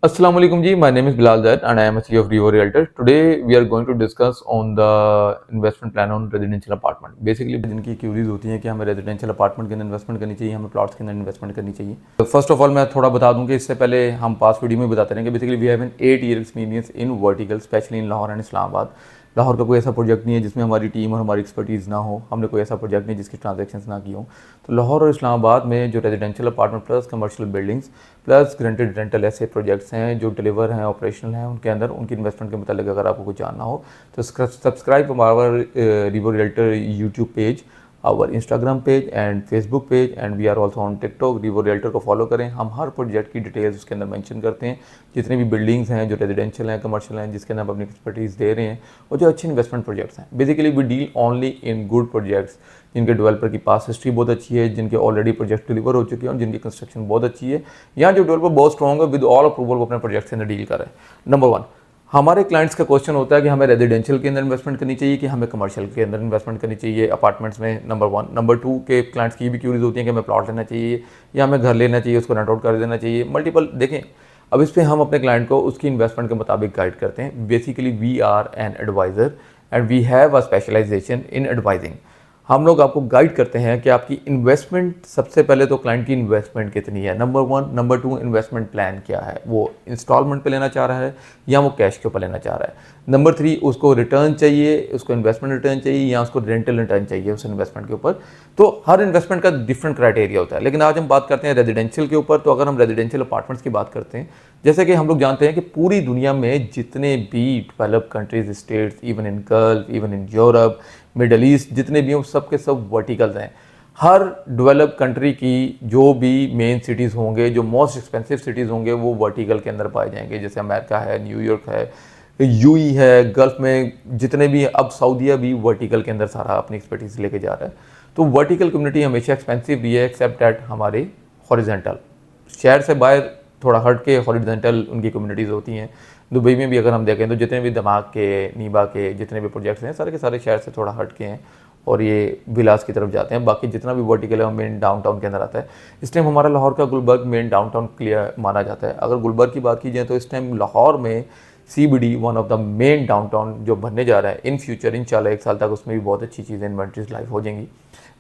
Assalamu alaikum ji, my name is Bilal Zaid and I am a CEO of Revo Realtor. Today we are going to discuss on the investment plan on residential apartment. Basically जिनकी curies होती हैं कि हमें residential apartment के अंदर investment करनी चाहिए, हमें प्लॉट्स के अंदर इन्वेस्टमेंट करनी चाहिए. फर्स्ट ऑफ ऑल मैं थोड़ा बता दूं कि इससे पहले हम पास वीडियो में बताते रहेंगे. Basically we have an 8 year experience in vertical, specially in Lahore and Islamabad. Lahore का कोई ऐसा प्रोजेक्ट नहीं है जिसमें हमारी टीम और हमारी एक्सपर्टीज़ ना हो. हमने कोई ऐसा प्रोजेक्ट नहीं जिसकी ट्रांजैक्शंस ना की हो. तो लाहौर और इस्लामाबाद में जो residential apartment plus commercial buildings plus granted rental ऐसे प्रोजेक्ट्स हैं जो डिलीवर हैं, ऑपरेशनल हैं, उनके अंदर उनकी इन्वेस्टमेंट के मतलब अगर आपको कुछ जानना हो तो subscribe our Revo Realtor YouTube page, our Instagram page and Facebook page and we are also on TikTok. Revo Realtor को फॉलो करें. हम हर प्रोजेक्ट की डिटेल्स उसके अंदर मेंशन करते हैं. जितनी भी बिल्डिंग्स हैं जो रेजिडेंशियल हैं, कमर्शियल हैं, जिसके अंदर हम अपनी एक्सपर्टीज़ दे रहे हैं और जो अच्छे इन्वेस्टमेंट प्रोजेक्ट्स हैं. Basically we deal only in good projects जिनके डेवलपर की पास हिस्ट्री बहुत अच्छी है, जिनके ऑलरेडी प्रोजेक्ट डिलीवर हो चुके हैं और जिनकी कंस्ट्रक्शन बहुत अच्छी है, या जो डेवलपर बहुत स्ट्रॉन्ग है विद ऑल अप्रूवल वो अपने प्रोजेक्ट के अंदर डील कर रहे हैं. नंबर 1, हमारे क्लाइंट्स का क्वेश्चन होता है कि हमें रेजिडेंशियल के अंदर इन्वेस्टमेंट करनी चाहिए कि हमें कमर्शियल के अंदर इन्वेस्टमेंट करनी चाहिए अपार्टमेंट्स में. नंबर 1. नंबर 2 के क्लाइंट्स की भी क्यूरीज होती है कि हमें प्लॉट लेना चाहिए या हमें घर लेना चाहिए, उसको रेंट आउट कर देना चाहिए. मल्टीपल देखें. अब इस पर हम अपने क्लाइंट को उसकी इन्वेस्टमेंट के मुताबिक गाइड करते हैं. Basically we are an advisor and we have a specialization in advising. हम लोग आपको गाइड करते हैं कि आपकी इन्वेस्टमेंट, सबसे पहले तो क्लाइंट की इन्वेस्टमेंट कितनी है, नंबर 1. नंबर 2, इन्वेस्टमेंट प्लान क्या है, वो इंस्टॉलमेंट पे लेना चाह रहा है या वो कैश के ऊपर लेना चाह रहा है. नंबर 3, उसको रिटर्न चाहिए, उसको इन्वेस्टमेंट रिटर्न चाहिए या उसको रेंटल रिटर्न चाहिए उस इन्वेस्टमेंट के ऊपर. तो हर इन्वेस्टमेंट का डिफरेंट क्राइटेरिया होता है. लेकिन आज हम बात करते हैं रेजिडेंशियल के ऊपर. तो अगर हम रेजिडेंशियल अपार्टमेंट्स की बात करते हैं, जैसे कि हम लोग जानते हैं कि पूरी दुनिया में जितने भी develop countries, states, even in gulf, even in Europe, middle east, जितने भी हैं सब के सब वर्टिकल्स हैं. हर डेवलप कंट्री की जो भी मेन सिटीज़ होंगे, जो मोस्ट एक्सपेंसिव सिटीज़ होंगे, वो वर्टिकल के अंदर पाए जाएंगे. जैसे अमेरिका है, न्यूयॉर्क है, यूई है, गल्फ में जितने भी, अब सऊदीया भी वर्टिकल के अंदर सारा अपनी एक्सपर्टीज लेके जा रहा है. तो वर्टिकल कम्युनिटी हमेशा एक्सपेंसिव भी है एक्सेप्ट दैट हमारे हॉरिजेंटल शहर से बाहर थोड़ा हट के हॉरिजेंटल उनकी कम्युनिटीज़ होती हैं. दुबई में भी अगर हम देखें तो जितने भी दमाग के, नीबा के जितने भी प्रोजेक्ट्स हैं सारे के सारे शहर से थोड़ा हट के हैं और ये विलास की तरफ जाते हैं. बाकी जितना भी वर्टिकल है वो मेन डाउनटाउन के अंदर आता है. इस टाइम हमारा लाहौर का गुलबर्ग मेन डाउनटाउन क्लियर माना जाता है. अगर गुलबर्ग की बात की जाए तो इस टाइम लाहौर में CBD one of the main downtown जो बनने जा रहा है. इन फ्यूचर इंशाल्लाह 1 साल तक उसमें भी बहुत अच्छी चीज़ें, इन्वेंट्रीज लाइव हो जाएंगी.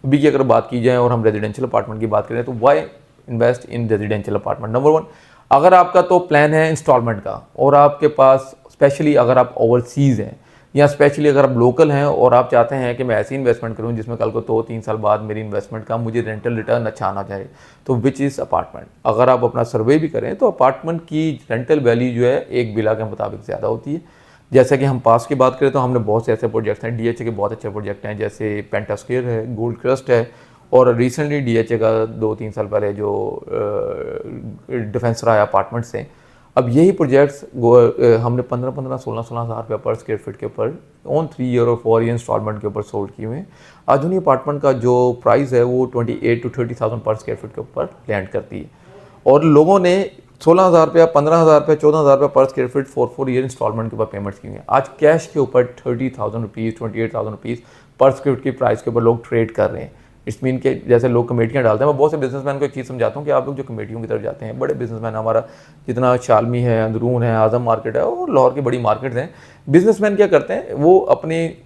अभी की अगर बात की जाए और हम रेजिडेंशियल अपार्टमेंट की बात करें तो why invest in residential apartment. Number 1, अगर आपका तो प्लान है इंस्टॉलमेंट का और आपके पास, स्पेशली अगर आप ओवरसीज़ हैं या स्पेशली अगर आप लोकल हैं और आप चाहते हैं कि मैं ऐसी इन्वेस्टमेंट करूं जिसमें कल को 2-3 साल बाद मेरी इन्वेस्टमेंट का मुझे रेंटल रिटर्न अच्छा आना चाहिए, तो विच इज़ अपार्टमेंट. अगर आप अपना सर्वे भी करें तो अपार्टमेंट की रेंटल वैल्यू जो है एक बिला के मुताबिक ज़्यादा होती है. जैसे कि हम पास की बात करें तो हमने बहुत से ऐसे प्रोजेक्ट्स हैं, DHA के बहुत अच्छे प्रोजेक्ट हैं, जैसे पेंटास्क्वेयर है, गोल्ड क्रस्ट है, और रिसेंटली DHA का 2-3 साल पहले जो डिफेंस राय अपार्टमेंट्स हैं. अब यही प्रोजेक्ट्स हमने 15-16 हज़ार रुपये पर स्क्वायर फीट के ऊपर ऑन 3 year और 4 year इंस्टॉलमेंट के ऊपर सोल्ड किए हुए हैं. आधुनिक अपार्टमेंट का जो प्राइस है वो 28-30,000 पर स्क्वायर फीट के ऊपर लैंड करती है और लोगों ने 16,000 रुपया, 15,000 रुपया, 14,000 रुपया पर स्क्वायर फीट 4 year इंस्टॉलमेंट के ऊपर पेमेंट्स की हुई हैं. आज कैश के ऊपर 30,000 रुपीज़, 28,000 रुपीज़ पर स्क्वायर फीट की प्राइस के ऊपर लोग ट्रेड कर रहे हैं. इट्स मीन के जैसे लोग कमेटियाँ डालते हैं. मैं बहुत से बिजनेसमैन को एक चीज़ समझाता हूँ कि आप लोग जो कमेटियों की तरफ जाते हैं, बड़े बिजनेसमैन, हमारा जितना शालमी है, अंदरून है, आजम मार्केट है और लाहौर की बड़ी मार्केट्स हैं, बिजनेसमैन क्या करते हैं, वो अपनी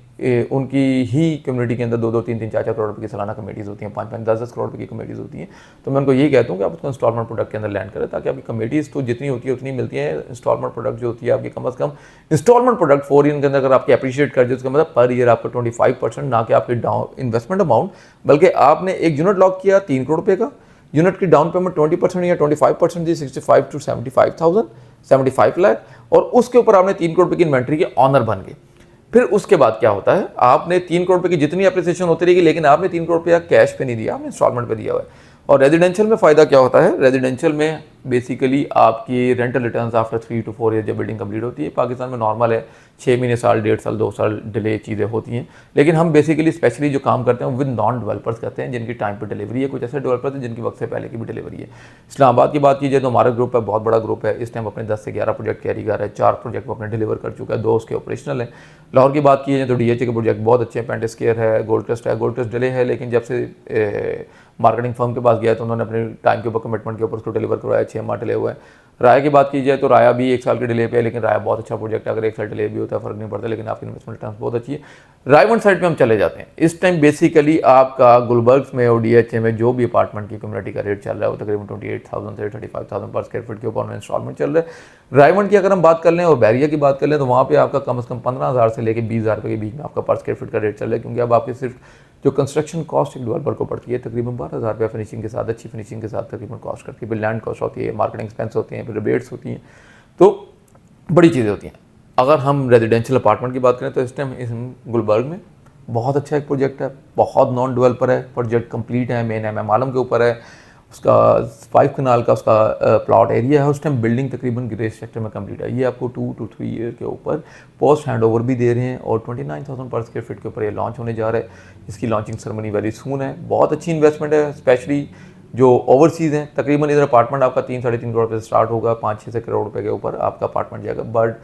उनकी ही कम्युनिटी के अंदर 2-2, 3-3, 4-4 करोड़ रुपये की सालाना कमेटीज़ होती हैं, 5-5, 10-10 करोड़ रुपये की कमेटीज़ होती हैं. तो मैं उनको यही कहता हूँ कि आप उसको इंस्टॉलमेंट प्रोडक्ट के अंदर लैंड करें ताकि आपकी कमेटीज़ तो जितनी होती है उतनी मिलती है. इंस्टॉलमेंट प्रोडक्ट जो होती है आपकी कम से कम इंस्टॉलमेंट प्रोडक्ट 4 year के अंदर अगर आपकी अप्रिशिएट कर जाए उसका मतलब पर ईयर आपका 25%, ना कि आपकी डाउन इन्वेस्टमेंट अमाउंट, बल्कि आपने एक यूनिट लॉक किया 3 करोड़ रुपये का, यूनिट की डाउन पेमेंट 20% या 25% दी, 65 to 75,000, 75 लाख, और उसके ऊपर आपने 3 करोड़ रुपये की इन्वेंट्री के ऑनर बन गए. फिर उसके बाद क्या होता है, आपने 3 करोड़ रुपये की जितनी अप्रिसिएशन होती रहेगी, लेकिन आपने 3 करोड़ रुपया कैश पे नहीं दिया, आपने इंस्टॉलमेंट पे दिया हुआ है. और रेजिडेंशियल में फ़ायदा क्या होता है, रेजिडेंशियल में बेसिकली आपकी rental returns after 3 to 4 years जब बिल्डिंग कंप्लीट होती है. पाकिस्तान में नॉर्मल है 6 महीने, साल, 1.5 साल, 2 साल डिले चीज़ें होती हैं. लेकिन हम बेसिकली स्पेशली जो काम करते हैं विद नॉन डेवलपर्स करते हैं जिनकी टाइम पर डिलीवरी है. कुछ ऐसे डेवलपर्स हैं जिनकी वक्त से पहले की भी डिलीवरी है. इस्लामाबाद की बात की जाए तो हमारा ग्रुप है, बहुत बड़ा ग्रुप है. इस टाइम अपने 10 से 11 प्रोजेक्ट कैरी कर रहा है. 4 प्रोजेक्ट वो अपने डिलीवर कर चुका है, 2 उसके ऑपरेशनल हैं. लाहौर की बात की जाए तो DHA के प्रोजेक्ट बहुत अच्छे हैं. पेंटास्क्वेयर है, गोल्ड क्रस्ट है. गोल्ड क्रस्ट डिले है लेकिन जब से मार्केटिंग फर्म के पास गया तो उन्होंने अपने टाइम के ऊपर कमिटमेंट के ऊपर उसको डिलीवर करवाया, 6 माह डिले हुआ है। राया की बात की जाए तो राया भी 1 साल के डिले पे है, लेकिन राया बहुत अच्छा प्रोजेक्ट है, अगर 1 साल डिले भी होता है फर्क नहीं पड़ता, लेकिन आपकी इन्वेस्टमेंट रिटर्न बहुत अच्छी है। रायवंड साइड पे हम चले जाते हैं। इस टाइम बेसिकली आपका गुलबर्ग में और डीएचए में जो भी अपार्टमेंट की कम्युनिटी का रेट चल रहा है वो तकरीबन 28,000 से 35,000 पर स्क्वायर फीट के ऊपर इंस्टॉलमेंट चल रहा है। रायवंड की अगर हम बात कर लें और बैरिया की बात कर लें तो वहाँ पे आपका कम से कम 15,000 से लेकर 20,000 रुपये के बीच में आपका पर स्क्वायर फीट का रेट चल रहा है, क्योंकि अब आपकी सिर्फ जो कंस्ट्रक्शन कॉस्ट एक डेवलपर को पड़ती है तकरीबन 12,000 रुपये फिनिशिंग के साथ, अच्छी फिनिशिंग के साथ तकरीबन कॉस्ट करती है। फिर लैंड कॉस्ट होती है, मार्केटिंग एक्सपेंस होती हैं, फिर रिबेट्स होती हैं, तो बड़ी चीज़ें होती हैं। अगर हम रेजिडेंशियल अपार्टमेंट की बात करें तो इस टाइम इस गुलबर्ग में बहुत अच्छा एक प्रोजेक्ट है, बहुत नॉन डेवलपर है, प्रोजेक्ट कंप्लीट है, मेन एम आलम के ऊपर है, उसका 5 कनाल का उसका प्लॉट एरिया है। उस टाइम बिल्डिंग तकरीबन ग्रे सेक्टर में कंप्लीट है। ये आपको 2 to 3 ईयर के ऊपर पोस्ट हैंड ओवर भी दे रहे हैं और 29,000 पर स्क्वायर फीट के ऊपर ये लॉन्च होने जा रहा है। इसकी लॉन्चिंग सेरेमनी वेरी सून है। बहुत अच्छी इन्वेस्टमेंट है, स्पेशली जो ओवरसीज़ हैं। तकरीबन इधर अपार्टमेंट आपका 3-3.5 करोड़ रुपये से स्टार्ट होगा, 5-6 करोड़ रुपये के ऊपर आपका अपार्टमेंट जाएगा। बट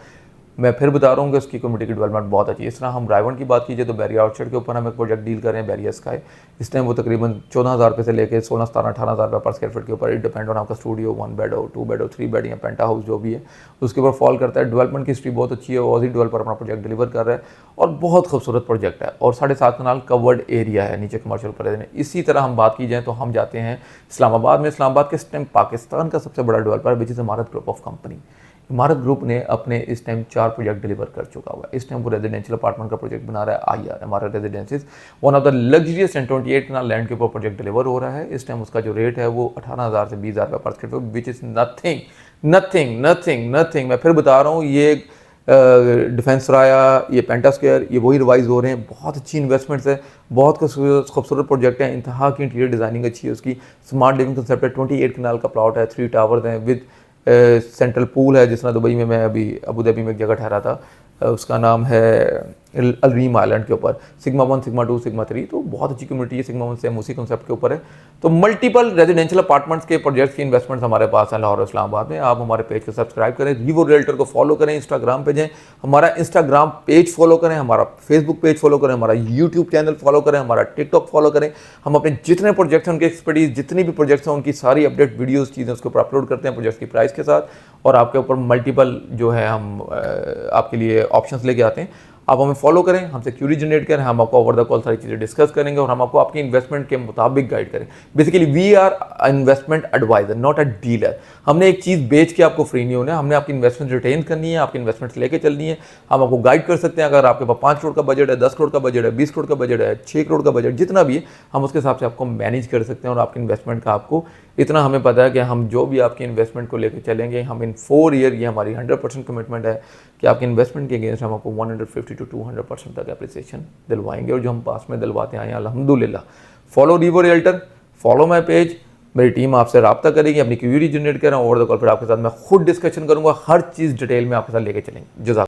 मैं फिर बता रहा हूँ कि उसकी कम्युनिटी की डेवलपमेंट बहुत अच्छी है। इस तरह हम रायवंड की बात कीजिए तो बैरिया आउटसाइड के ऊपर हम एक प्रोजेक्ट डील कर रहे हैं, बैरिया स्काई। इस टाइम वो तकरीबन 14,000 रुपये से लेकर 16, 17, 18,000 रुपये पर स्क्वायर फीट के ऊपर, इट डिपेंड ऑन आपका स्टूडियो 1 बेड हो, 2 बेड हो, 3 बेड या पेंटा हाउस जो भी है उसके ऊपर फॉल करता है। डेवलपमेंट की हिस्ट्री बहुत अच्छी है, ऑजी डेवलपर अपना प्रोजेक्ट डिलीवर कर रहा है और बहुत खूबसूरत प्रोजेक्ट है और 7.5 कनाल कवर्ड एरिया है, नीचे कमर्शियल पर। इसी तरह हम बात की जाए तो हम जाते हैं इस्लामाबाद में। इस्लामाबाद के इस टाइम पाकिस्तान का सबसे बड़ा डेवलपर है, विच इज़ इमारत ग्रुप ऑफ कंपनी। इमारत ग्रुप ने अपने इस टाइम 4 प्रोजेक्ट डिलीवर कर चुका हुआ है। इस टाइम वो रेजिडेंशियल अपार्टमेंट का प्रोजेक्ट बना रहा है IR हमारा residencies, one of the luxurious and 28 kanal land के ऊपर प्रोजेक्ट डिलीवर हो रहा है। इस टाइम उसका जो रेट है वो 18,000 से 20,000 रुपये पर square feet, which is nothing nothing nothing nothing. मैं फिर बता रहा हूँ, ये डिफेंस राया, ये पेंटा स्क्वायर, ये वही रिवाइज हो रहे हैं। बहुत अच्छी इन्वेस्टमेंट्स है, बहुत खूबसूरत प्रोजेक्ट है, इंतहा की इंटीरियर डिजाइनिंग अच्छी है उसकी। स्मार्ट लिविंग कंसेप्ट है, 28 कनाल का प्लॉट है, 3 टावर्स हैं विद सेंट्रल पूल है। जिस तरह दुबई में मैं अभी अबू धाबी में एक जगह ठहरा था, उसका नाम है अलरीम आइलैंड के ऊपर, सिग्मा 1, सिग्मा 2, सिग्मा 3, तो बहुत अच्छी कम्युनिटी है। सिग्मा 1 से हम उसी कंसेप्ट के ऊपर है। तो मल्टीपल रेजिडेंशियल अपार्टमेंट्स के प्रोजेक्ट्स की इन्वेस्टमेंट्स हमारे पास है लाहौर इस्लामाबाद में। आप हमारे पेज को सब्सक्राइब करें, रिवो रियल्टर को फॉलो करें, इंस्टाग्राम पे जाएं, हमारा इंस्टाग्राम पेज फॉलो करें, हमारा फेसबुक पेज फॉलो करें, हमारा यूट्यूब चैनल फॉलो करें, हमारा टिकटॉक फॉलो करें। हम अपने जितने प्रोजेक्ट्स हैं उनकी एक्सपर्टीज, जितनी भी प्रोजेक्ट्स हैं उनकी सारी अपडेट वीडियोज़ चीज़ें उसके ऊपर अपलोड करते हैं प्रोजेक्ट्स की प्राइस के साथ, और आपके ऊपर मल्टीपल जो है हम आपके लिए ऑप्शंस लेके आते हैं। आप हमें फॉलो करें, हमसे क्यूरी जनरेट करें, हम आपको ओवर द कॉल सारी चीज़ें डिस्कस करेंगे और हम आपको आपकी इन्वेस्टमेंट के मुताबिक गाइड करें। Basically we are investment advisor, not a dealer. हमने एक चीज़ बेच के आपको फ्री नहीं होना है, हमने आपकी इन्वेस्टमेंट रिटेन करनी है, आपकी इन्वेस्टमेंट्स लेके चलनी है। हम आपको गाइड कर सकते हैं। अगर आपके पास 5 करोड़ का बजट है, 10 करोड़ का बजट है, 20 करोड़ का बजट है, 6 करोड़ का बजट, जितना भी है हम उसके हिसाब से आपको मैनेज कर सकते हैं। और आपकी इन्वेस्टमेंट का आपको इतना हमें पता है कि हम जो भी आपकी इन्वेस्टमेंट को लेकर चलेंगे, हम इन 4 ईयर, ये हमारी 100% कमिटमेंट है कि आपकी इन्वेस्टमेंट के अगेंस्ट हम आपको 150 to 200% तक एप्रिसिएशन दिलवाएंगे। और जो हम पास में दिलवाते आए हैं अल्हम्दुलिल्लाह। Follow Revo realtor, follow my page, मेरी टीम आपसे रब्ता करेगी, अपनी क्यूरी जनरेट करें, ओवर द कॉल फिर आपके साथ मैं खुद डिस्कशन करूंगा, हर चीज़ डिटेल में आपके साथ लेके चलेंगे। जज़ाक।